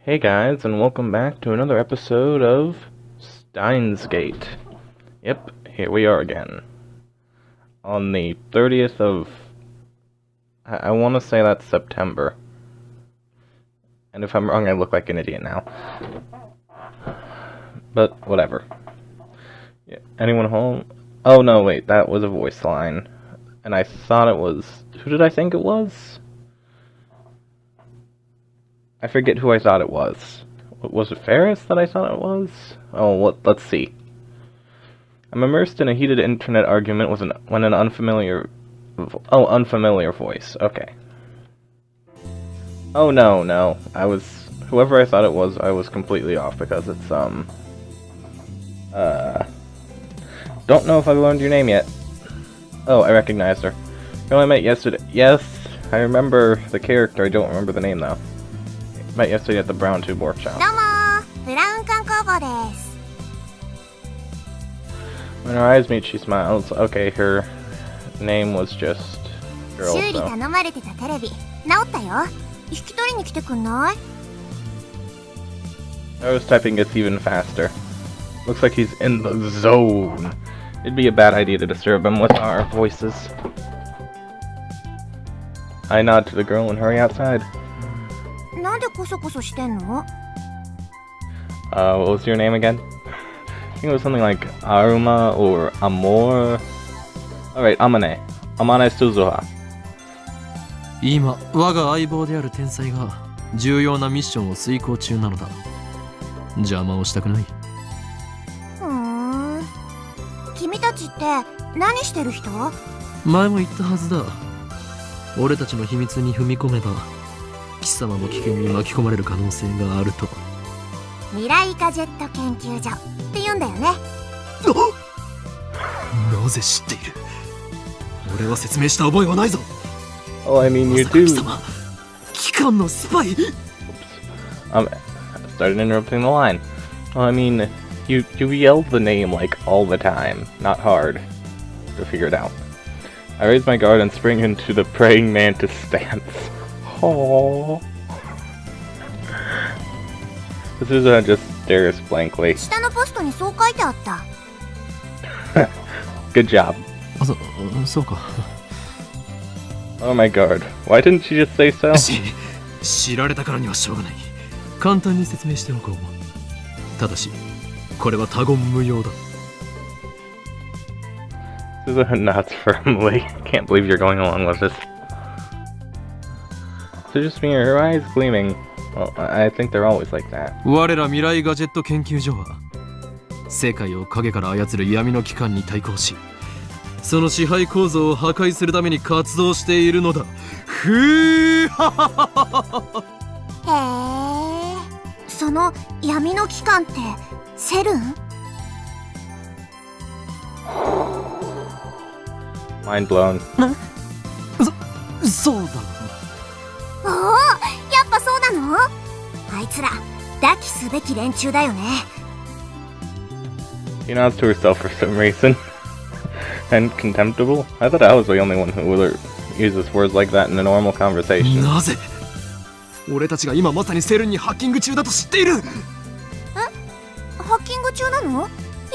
Hey guys, and welcome back to another episode of Steins. Yep, here we are again. On the 30th of... I want to say that's September. And if I'm wrong, I look like an idiot now. But, whatever. Yeah, anyone home? Oh no, wait, that was a voice line. And I thought it was... Who did I think it was? I forget who I thought it was. Was it Ferris that I thought it was? Oh, let's see. I'm immersed in a heated internet argument with an unfamiliar voice. Okay. Oh no. Whoever I thought it was, I was completely off because it's don't know if I've learned your name yet. Oh, I recognized her. Girl I met yesterday. Yes, I remember the character. I don't remember the name though. Met yesterday at the Brown Tube Workshop. When her eyes meet, she smiles. Okay, her name was just girl, so. Daru's typing gets even faster. Looks like he's in the zone. It'd be a bad idea to disturb him with our voices. I nod to the girl and hurry outside. What was your name again? I think it was something like Aruma or Amor. Alright, Amane Suzuha. 今、我が相棒である天才が重要なミッションを遂行中なのだ。邪魔をしたくない。君たちって何してる人？前も言ったはずだ。俺たちの秘密に踏み込めば貴様も危険に巻き込まれる可能性があると。未来ガジェット研究所って言うんだよね。なぜ知っている？俺は説明した覚えはないぞ。Oh, I mean you do. 貴様、機関のスパイ。I started interrupting the line. Well, I mean, you yelled the name like all the time, not hard to figure it out. I raise my guard and spring into the praying mantis stance. Aww. Suzuha just stares blankly. 下のポストにそう書いてあった。Good job. そうか。Oh my god. Why didn't you just say so? 知られたからにはしょうがない。簡単に説明しておこう。ただし、これは他言無用だ。Suzuha nods firmly. Can't believe you're going along with this. So just me, her eyes gleaming. Well, I think they're always like that. 我ら未来ガジェット研究所は世界を影から操る闇の機関に対抗し、その支配構造を破壊するために活動しているのだ。ふーははは。へえ、その闇の機関ってセルン？ Mind blown. そうだ。おお、やっぱそうなの？あいつら抱きすべき連中だよね。She nods to herself for some reason. And contemptible? I thought I was the only one who uses words like that in a normal conversation. なぜ？俺たちが今まさにセルンにハッキング中だと知っている。え？ハッキング中なの？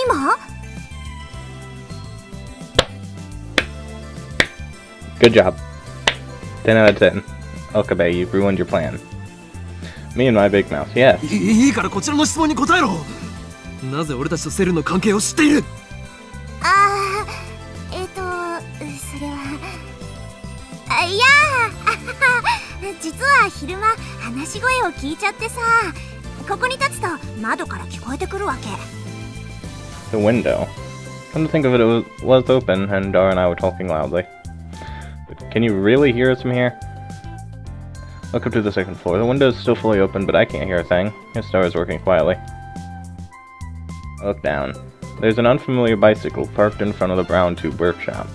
今？ Good job. 10 out of 10. Okabe, you've ruined your plan. Me and my big mouth, yes. いいからこちらの質問に答えろ。なぜ俺たちとセルンの関係を知っている？それは。いや実は昼間話し声を聞いちゃってさ、ここに立つと窓から聞こえてくるわけ。 The window. Come to think of it, it was open, and Daru and I were talking loudly. But can you really hear us from here? Look up to the second floor. The window is still fully open, but I can't hear a thing. His star is working quietly. I look down. There's an unfamiliar bicycle parked in front of the Brown Tube Workshop.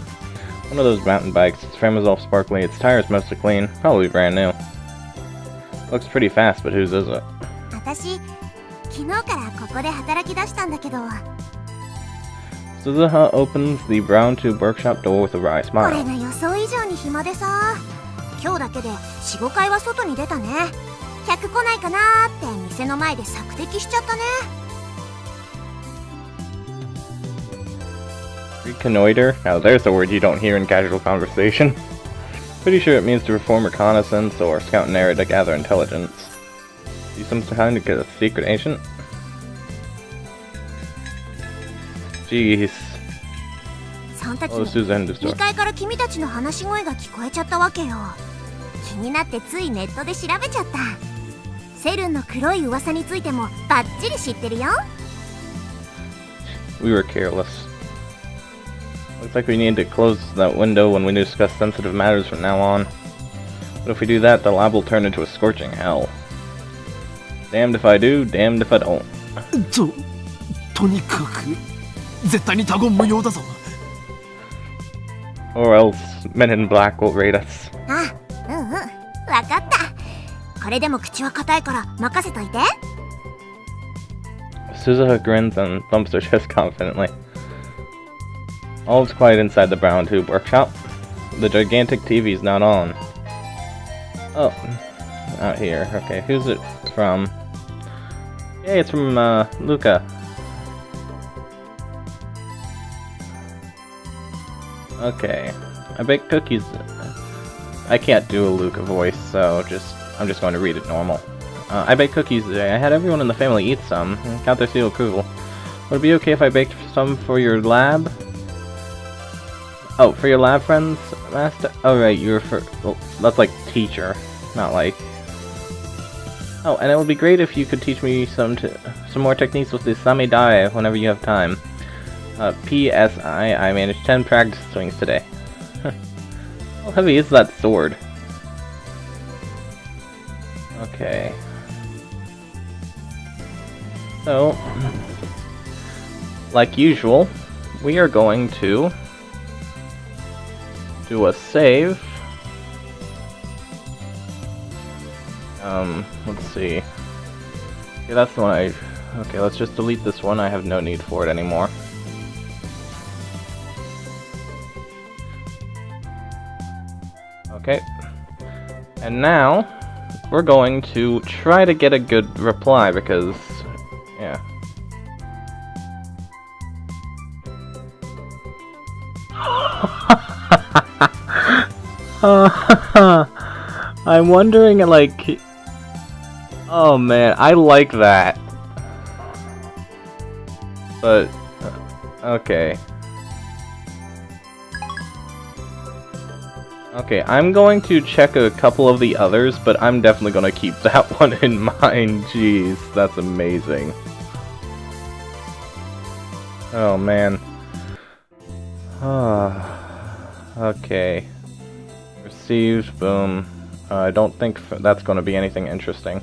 One of those mountain bikes. Its frame is all sparkly, its tires mostly clean, probably brand new. Looks pretty fast, but whose is it? 私、昨日からここで働き出したんだけど。Suzuha opens the Brown Tube Workshop door with a wry こ smile. れが予想以上に暇でさ。今日だけで 4,5 回は外に出たね。客来ないかなーって店の前で索敵しちゃったね。Reconnoiter? Now there's a word you don't hear in casual conversation. Pretty sure it means to perform reconnaissance or scout an area to gather intelligence. See some kind of a secret agent? Jeez. そん時 Oh, this is the end of the 2 story. 階から君たちの話し声が聞こえちゃったわけよ。気になってついネットで調べちゃった。セルンの黒い噂についてもバッチリ知ってるよ。 We were careless. Looks like we need to close that window when we discuss sensitive matters from now on. But if we do that, the lab will turn into a scorching hell. Damned if I do, damned if I don't. とにかく絶対に他言無用だぞ。 Or else men in black will raid us. あ、うんうん、わかった。これでも口は硬いから任せといて。 Suzuha grins and thumps her chest confidently. All is quiet inside the brown tube workshop. The gigantic TV is not on. Oh, out here. Okay, who's it from? Yay, it's from Luca. Okay, I baked cookies. I can't do a Luca voice, so I'm just going to read it normal. I baked cookies today. I had everyone in the family eat some. Got their seal of approval. Would it be okay if I baked some for your lab? Oh, for your lab friends, Master? Oh, right, you refer... Well, that's like teacher, not like... Oh, and it would be great if you could teach me some more techniques with the Samedai whenever you have time. P.S.I. I managed 10 practice swings today. How heavy is that sword? Okay. So, like usual, we are going to do a save. Let's see. Okay, that's the one okay, let's just delete this one. I have no need for it anymore. Okay. And now, we're going to try to get a good reply because, yeah. I'm wondering, like... Oh man, I like that. But, okay. Okay, I'm going to check a couple of the others, but I'm definitely going to keep that one in mind. Jeez, that's amazing. Oh man. Okay. Received, boom. I don't think that's going to be anything interesting.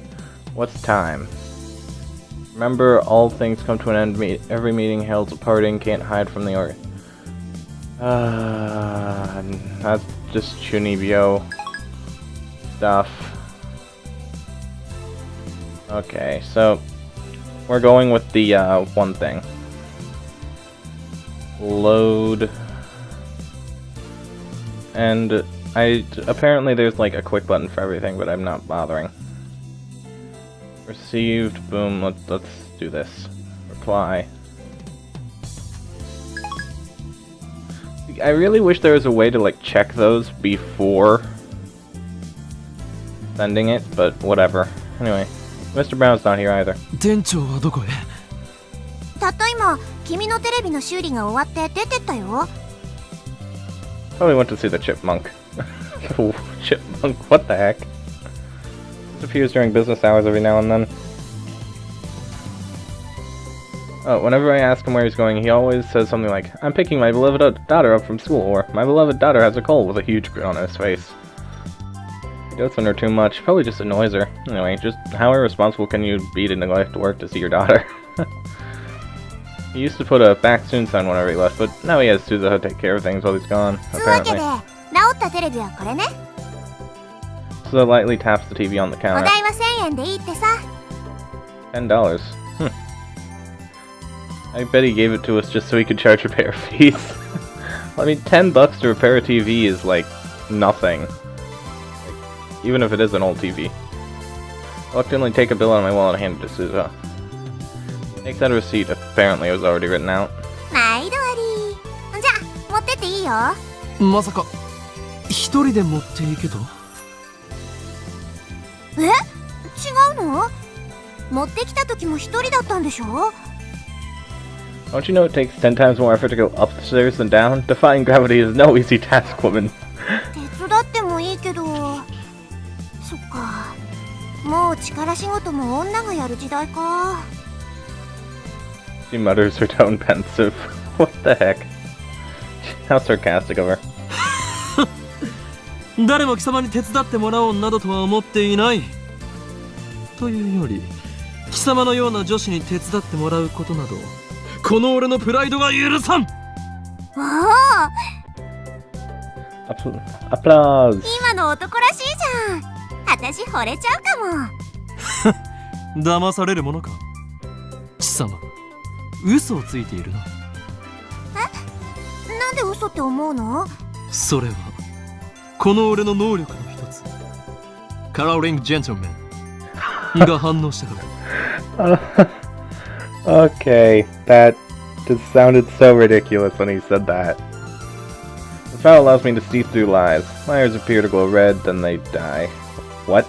What's time? Remember, all things come to an end. Every meeting held a parting, can't hide from the order. That's just Chunibyo stuff. Okay, so we're going with the one thing. Load. And apparently there's like a quick button for everything, but I'm not bothering. Received, boom, let's do this. Reply. I really wish there was a way to like check those before sending it, but whatever. Anyway, Mr. Brown's not here either. 店長はどこへ？たった今、君のテレビの修理が終わって出てったよ。 Probably went to see the chipmunk. Chipmunk, what the heck? Disappears during business hours every now and then. Oh, whenever I ask him where he's going, he always says something like, I'm picking my beloved daughter up from school, or my beloved daughter has a cold with a huge grin on his face. He dotes on her too much, probably just annoys her. Anyway, just how irresponsible can you be to neglect work to see your daughter? He used to put a back soon sign whenever he left, but now he has Suzuha take care of things while he's gone, つうわけ apparently. で、治ったテレビはこれね。 Suzuha lightly taps the TV on the お counter. 代は1000円でいいってさ。 $10. I bet he gave it to us just so he could charge repair fees. I mean, $10 to repair a TV is like nothing. Like, even if it is an old TV. Reluctantly take a bill out of my wallet and hand it to Suzuha. Takes out a receipt. Apparently it was already written out. 毎度あり。じゃあ持ってっていいよ。まさか一人で持っていけと？え？違うの？持ってきた時も一人だったんでしょ？ Don't you know it takes 10 times more effort to go up the stairs than down? Defying gravity is no easy task, woman. 手伝ってもいいけど。そっか。もう力仕事も女がやる時代か。She mutters, her tone pensive. What the heck? How sarcastic of her. 誰も貴様に手伝ってもらおうなどとは思っていない。というより、貴様のような女子に手伝ってもらうことなど、この俺のプライドが許さん。おお、アプラーズ。今の男らしいじゃん。私惚れちゃうかも。騙されるものか。貴様、嘘をついているな。え？なんで嘘って思うの？それはこの俺の能力の一つ、カラーリングジェントルメンが反応したから。Okay, that just sounded so ridiculous when he said that. The spell allows me to see through lies. My eyes appear to glow red, then they die. What?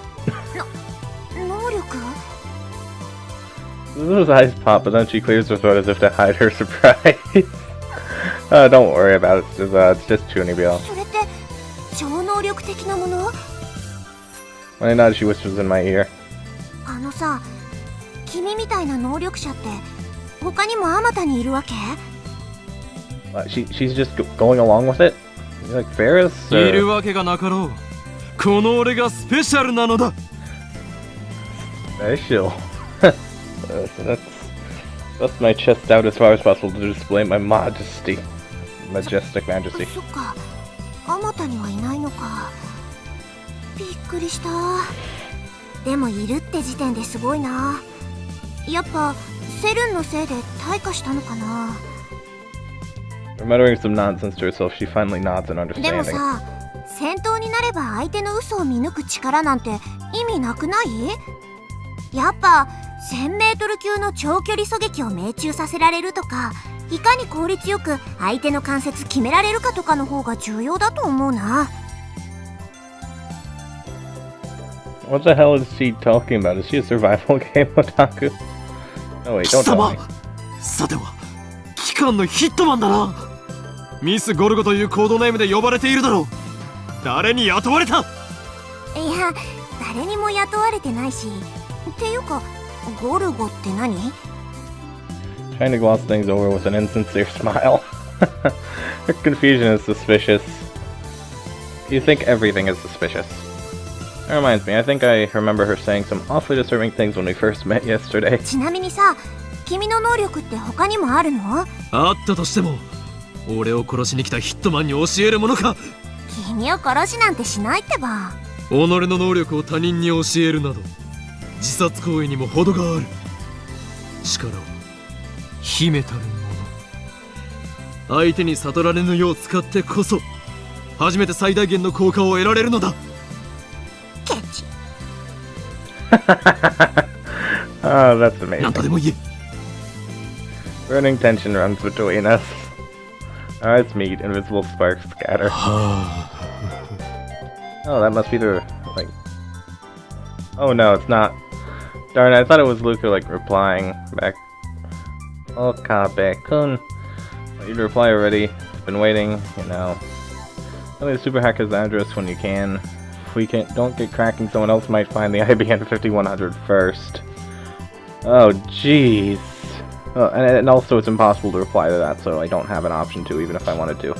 能力？ Suzuha's eyes pop, but then she clears her throat as if to hide her surprise. Don't worry about it, Suzuha. It's just Chunibyo. それって超能力的なもの？ When I nod, she whispers in my ear. あのさ、君みたいな能力者って他にもあまたにいるわけ？ She's just going along with it? Like Ferris? いるわけがなかろう。この俺がスペシャルなのだ。Special. That's my chest out as far as possible to display my majesty. Majestic majesty. そっか、あまたにはいないのか。びっくりした。でもいるって時点ですごいな。やっぱセルンのせいで退化したのかな。 Muttering some nonsense to herself, she finally nods in でも understanding. さ、戦闘になれば相手の嘘を見抜く力なんて意味なくない？やっぱ 1000m 級の長距離狙撃を命中させられるとか、いかに効率よく相手の関節決められるかとかの方が重要だと思うな。 What the hell is she talking about? Is she a survival game otaku? No, wait, 貴 don't tell 様 me. さては機関のヒットマンだな。ミス・ゴルゴというコードネームで呼ばれているだろう。誰に雇われた？いや、誰にも雇われてないし。っていうか、ゴルゴって何？ Trying to gloss things over with an insincere smile. Her confusion is suspicious. You think everything is suspicious. That reminds me, I think I remember her saying some awfully disturbing things when we first met yesterday. ちなみにさ、君の能力って他にもあるの？あったとしても、俺を殺しに来たヒットマンに教えるものか。君を殺しなんてしないってば。己の能力を他人に教えるなど自殺行為にも程がある。力を秘めたるもの、相手に悟られぬよう使ってこそ初めて最大限の効果を得られるのだ。ケチ。Oh, that's 何とで amazing. も言え。Burning tension runs between us. Our eyes meet, invisible sparks scatter. Oh, that must be the, like... Oh no, it's not. Darn it, I thought it was Luca, like, replying back. Okabe-kun. You'd reply already. Been waiting, you know. Tell me the super hacker's address when you can. If we don't get cracking, someone else might find the IBN 5100 first. Oh, jeez. Oh, and also it's impossible to reply to that, so I don't have an option to, even if I wanted to.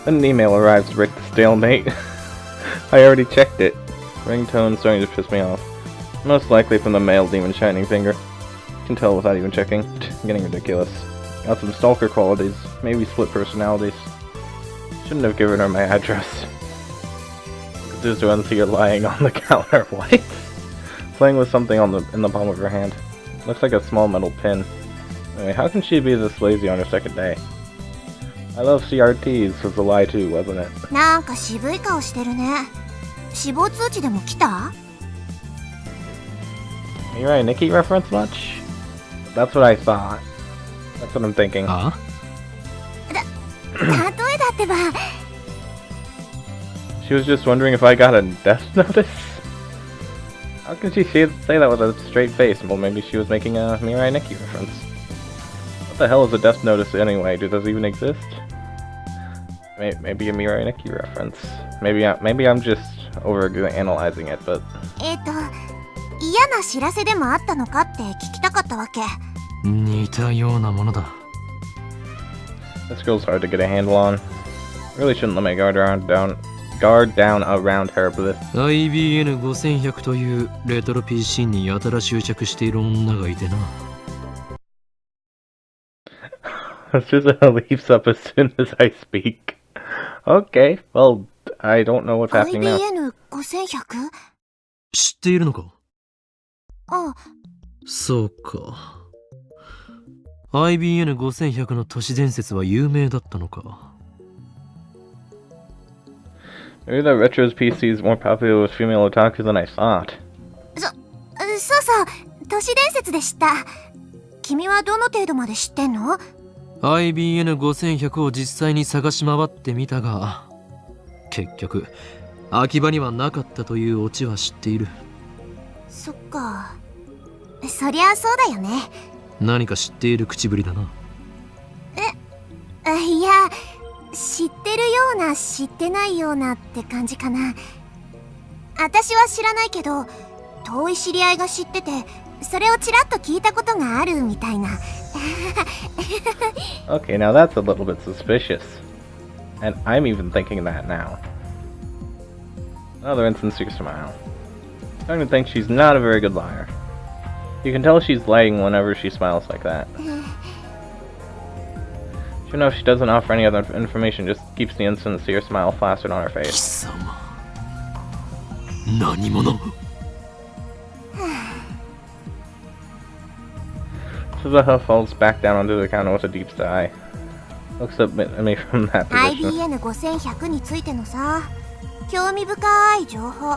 Then an email arrives to break the stalemate. I already checked it. Ringtone's starting to piss me off. Most likely from the male demon Shining Finger. Can tell without even checking. Getting ridiculous. Got some stalker qualities, maybe split personalities. Shouldn't have given her my address. There's the ones here lying on the counter. What? Playing with something in the palm of her hand. Looks like a small metal pin. Anyway, how can she be this lazy on her second day? I love CRTs was a lie too, wasn't it? なんか渋い顔してるね。死亡通知でも来た？ Mirai Nikki reference much? That's what I thought. That's what I'm thinking. あ例えだってば She was just wondering if I got a death notice? How can she say that with a straight face? Well, maybe she was making a Mirai Nikki reference. What the hell is a death notice anyway? Do those even exist? Maybe a Mirai Nikki reference. Maybe I'm just over-analyzing it, but... 嫌な知らせでもあったのかって聞きたかったわけ。似たようなものだ。 This girl's hard to get a handle on. Really shouldn't let my guard down around her, but... IBN5100 というレトロ PC にやたら執着している女がいてな。Suzuha leaps up as soon as I speak. Okay, well, I don't know what's happening now. IBN5100? 知っているのか？あ、そうか。IBN5100 の都市伝説は有名だったのか。Maybe that Retro's PC is more popular with female otaku than I thought. そうそう、都市伝説で知った。君はどの程度まで知ってんの？ IBN5100 を実際に探し回ってみたが、結局秋葉にはなかったというオチは知っている。そっか。そりゃそうだよね。何か知っている口ぶりだな。いや、知ってるような知ってないようなって感じかな。私は知らないけど、遠い知り合いが知ってて、それをちらっと聞いたことがあるみたいな。Okay, now that's a little bit suspicious. And I'm even thinking that now. Another insincere smile. Starting to think she's not a very good liar. You can tell she's lying whenever she smiles like that. Sure enough, she doesn't offer any other information, just keeps the insincere smile plastered on her 貴 face. 様、何者？ Suzuha falls back down onto the counter with a deep sigh. Looks up at me from that position. IBN5100 についてのさ、興味深い情報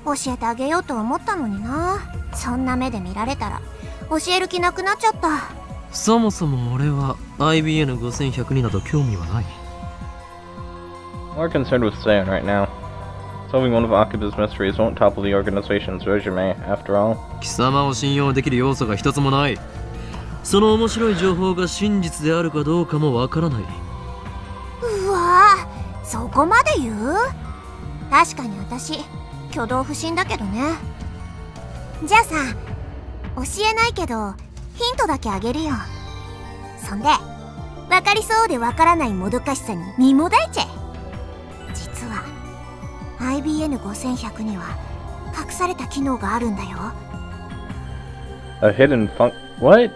教えてあげようと思ったのにな。そんな目で見られたら教える気なくなっちゃった。そもそも俺は IBN5100 になど興味はない。 More concerned with Seiya right now. Solving one of Akiba's mysteries won't topple the organization's resume, after all. 貴様を信用できる要素が一つもない。その面白い情報が真実であるかどうかもわからない。うわぁ、そこまで言う？確かに私、挙動不審だけどね。じゃあさ、教えないけどヒントだけあげるよ。そんで、わかりそうでわからないもどかしさに身もだえちゃえ。実は IBN5100 には隠された機能があるんだよ。A hidden What?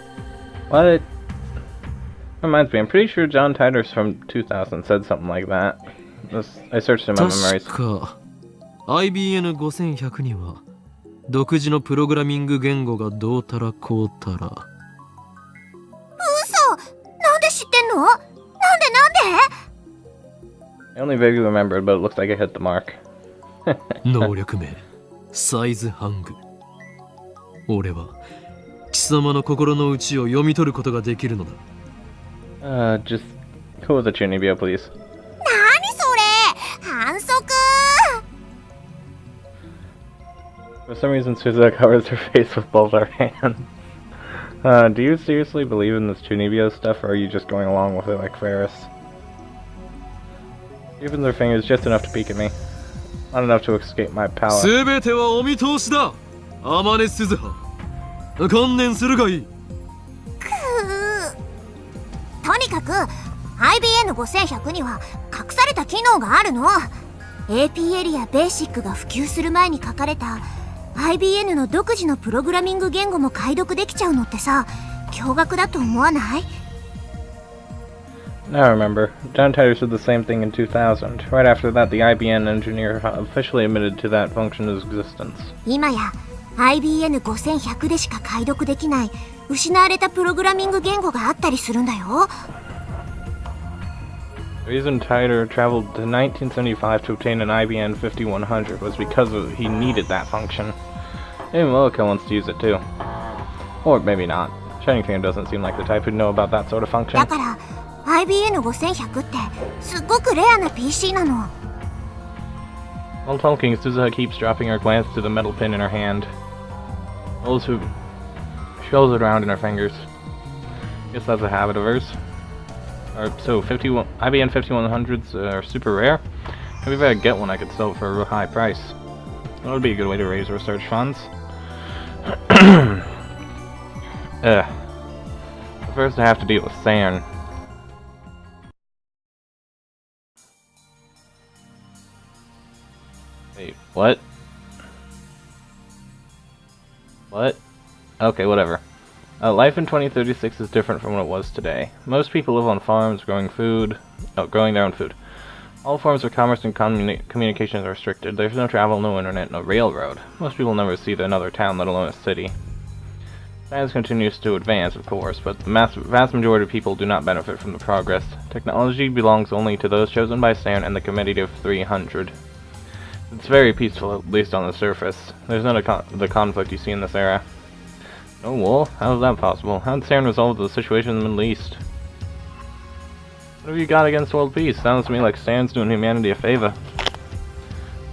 What? Reminds me, I'm pretty sure John Tiders from 2000 said something like that. I searched in my memories. 確か IBN5100 には独自のプログラミング言語がどうたらこうたら。嘘！なんで知ってんの？なんで？ I only vaguely remembered, but it looks like I hit the mark. 能力名サイズハング。俺は貴様の心の内を読み取ることができるのだ。Just go with the Chunibyo, please. 何それ？反則！ For some reason, Suzuha covers her face with both her hands. Do you seriously believe in this Chunibyo stuff, or are you just going along with it like Ferris? She opens her fingers just enough to peek at me. Not enough to escape my power. 全てはお見通しだ。Amane Suzuha。観念するがいい。とにかく IBN5100 には隠された機能があるの。 AP エリアベーシックが普及する前に書かれた IBN の独自のプログラミング言語も解読できちゃうのってさ、驚愕だと思わない？ Now I remember. John Tiders did the same thing in 2000. Right after that, the IBN engineer officially admitted to that function's existence. 今や IBN5100 でしか解読できない失われたプログラミング言語があったりするんだよ。 The reason Tider traveled to 1975 to obtain an IBN 5100 was because he needed that function. Even Moeka wants to use it too. Or maybe not. Shining Finger doesn't seem like the type who'd know about that sort of function. だから IBN5100 ってすっごくレアな PC なの。 While talking, Suzuha keeps dropping her glance to the metal pin in her hand. Those who shells it around in her fingers. Guess that's a habit of hers. So, IBN 5100s are super rare. Maybe if I could get one, I could sell it for a real high price. That would be a good way to raise research funds. First, I have to deal with San. Wait, what? What? Okay, whatever. Life in 2036 is different from what it was today. Most people live on farms, growing their own food. All forms of commerce and communications are restricted. There's no travel, no internet, no railroad. Most people never see another town, let alone a city. Science continues to advance, of course, but the vast majority of people do not benefit from the progress. Technology belongs only to those chosen by Stan and the Committee of 300. It's very peaceful, at least on the surface. There's none of the conflict you see in this era. No war? How is that possible? How did Stan resolve the situation in the Middle East? What have you got against world peace? Sounds to me like Stan's doing humanity a favor.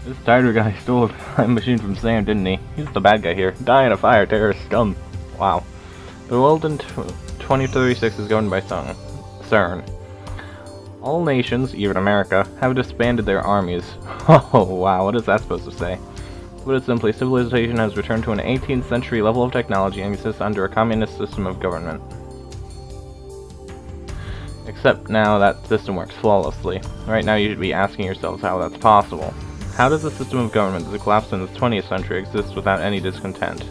This Tiger guy stole a time machine from Stan, didn't he? He's the bad guy here. Die in a fire, terrorist scum. Wow. The world in 2036 is governed by CERN. All nations, even America, have disbanded their armies. Oh wow, what is that supposed to say? To put it simply, civilization has returned to an 18th century level of technology and exists under a communist system of government. Except now that system works flawlessly. Right now you should be asking yourselves how that's possible. How does a system of government that collapsed in the 20th century exist without any discontent?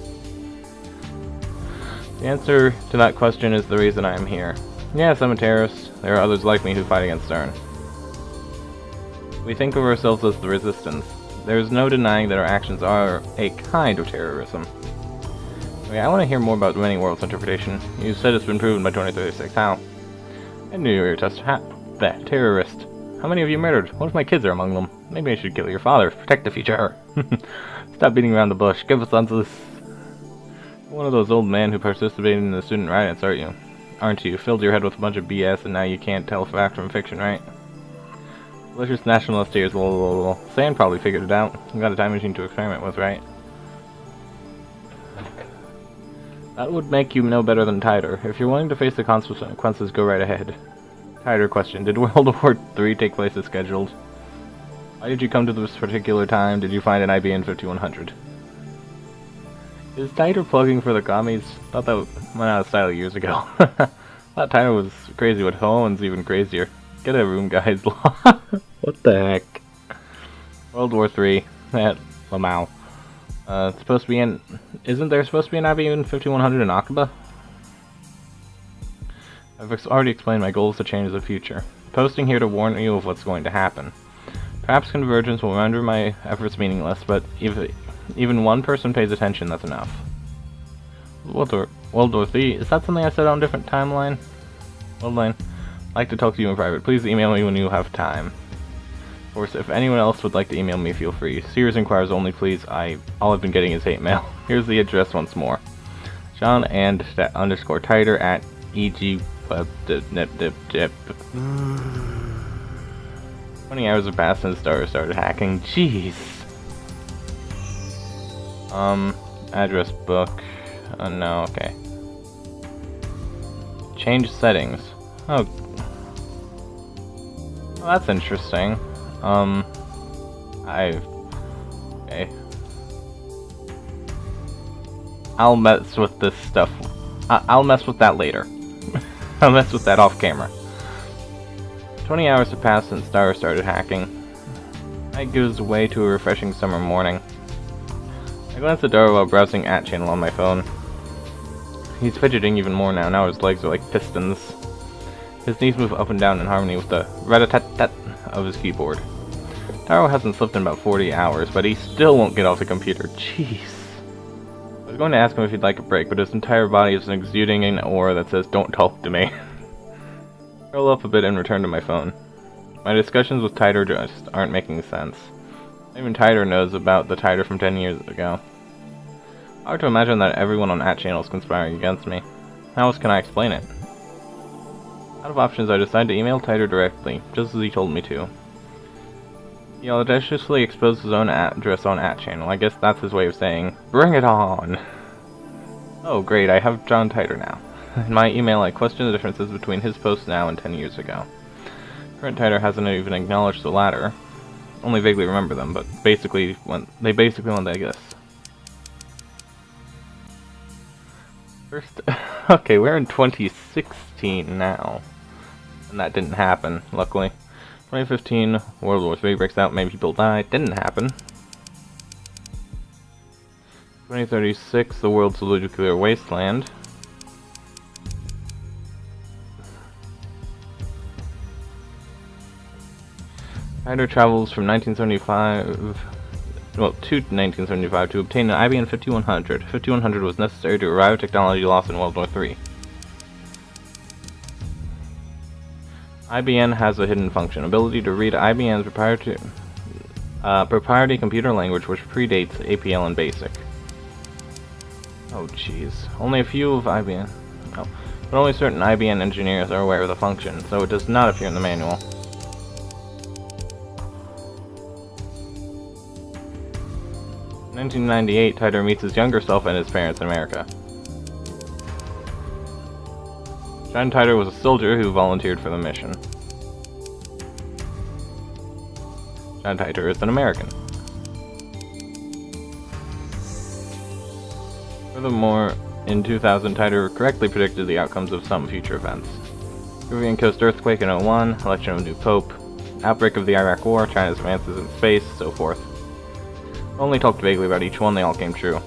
The answer to that question is the reason I am here. Yes, I'm a terrorist. There are others like me who fight against CERN. We think of ourselves as the resistance. There is no denying that our actions are a kind of terrorism. Okay, I want to hear more about Winning World's interpretation. You said it's been proven by 2036. How? I knew you were that terrorist. How many of you murdered? What if my kids are among them? Maybe I should kill your father. Protect the future. Stop beating around the bush. Give us answers. One of those old men who participated in the student riots, aren't you? Filled your head with a bunch of BS and now you can't tell fact from fiction, right? Malicious nationalist tears, lol. Sand probably figured it out. You got a time machine to experiment with, right? That would make you no better than Tider. If you're willing to face the consequences, go right ahead. Tider question, did World War III take place as scheduled? Why did you come to this particular time? Did you find an IBN 5100? Is Tider plugging for the commies? Thought that went out of style years ago. Thought Tider was crazy, but Owen's even crazier. Get a room, guys. What the heck? World War III. Lamau. It's supposed to be in... Isn't there supposed to be an IBN 5100 in Akaba? I've already explained my goal is to change the future. Posting here to warn you of what's going to happen. Perhaps convergence will render my efforts meaningless, but even one person pays attention, that's enough. World War III, is that something I said on a different timeline? I'd like to talk to you in private. Please email me when you have time. Of course, if anyone else would like to email me, feel free. Serious inquiries only, please. All I've been getting is hate mail. Here's the address once more. Sean and _Tider at egweb. 20 hours have passed since Daru started hacking. Jeez. Address book. No, okay. Change settings. Oh. Well, that's interesting. Okay. I'll mess with this stuff. I'll mess with that later. I'll mess with that off camera. 20 hours have passed since Daru started hacking. Night gives way to a refreshing summer morning. I glanced at Daru while browsing @channel on my phone. He's fidgeting even more now. Now his legs are like pistons. His knees move up and down in harmony with the rat-a-tat-tat of his keyboard. Daru hasn't slept in about 40 hours, but he still won't get off the computer. Jeez. I was going to ask him if he'd like a break, but his entire body is exuding an aura that says, "Don't talk to me." Curl up a bit and return to my phone. My discussions with Tider just aren't making sense. Even Tider knows about the Tider from 10 years ago. Hard to imagine that everyone on @channel is conspiring against me. How else can I explain it? Out of options, I decided to email Tiger directly, just as he told me to. He audaciously exposed his own address on @channel. I guess that's his way of saying, bring it on! Oh great, I have John Titor now. In my email, I questioned the differences between his posts now and 10 years ago. Current Titor hasn't even acknowledged the latter. Only vaguely remember them, but they basically went like this. First, okay, we're in 2016 now, and that didn't happen, luckily. 2015, World War III breaks out, many people die, didn't happen. 2036, the world's a nuclear wasteland. Titor travels from 1975... well, to 1975 to obtain an IBM 5100. 5100 was necessary to arrive technology lost in World War III. IBM has a hidden function, ability to read IBM's proprietary computer language which predates APL and BASIC. Oh jeez. Only a few of IBM... oh. But only certain IBM engineers are aware of the function, so it does not appear in the manual. In 1998, Titor meets his younger self and his parents in America. John Titor was a soldier who volunteered for the mission. John Titor is an American. Furthermore, in 2000, Titor correctly predicted the outcomes of some future events. Peruvian Coast earthquake in 2001, election of a new pope, outbreak of the Iraq War, China's advances in space, so forth. Only talked vaguely about each one, they all came true.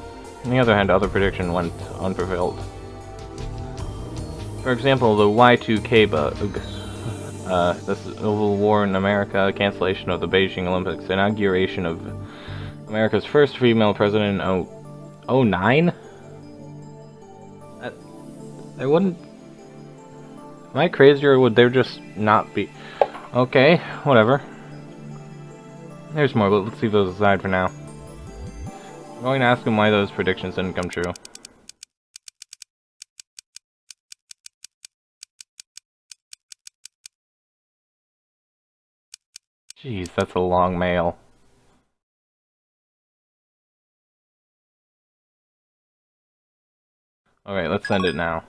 On the other hand, other prediction went unfulfilled. For example, the Y2K bug, the Civil War in America, cancellation of the Beijing Olympics, inauguration of America's first female president in 2009? I wouldn't... Am I crazy, or would there just not be... Okay, whatever. There's more, but let's leave those aside for now. I'm going to ask him why those predictions didn't come true. Jeez, that's a long mail. Alright, let's send it now.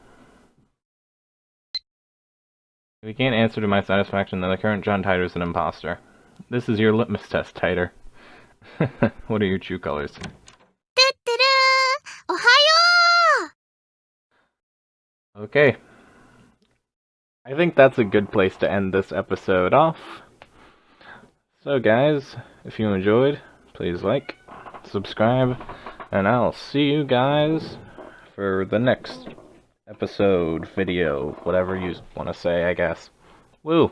If he can't answer to my satisfaction, then the current John Titor is an imposter. This is your litmus test, Titor. What are your true colors? Okay. I think that's a good place to end this episode off. So guys, if you enjoyed, please like, subscribe, and I'll see you guys for the next episode, video, whatever you want to say, I guess. Woo!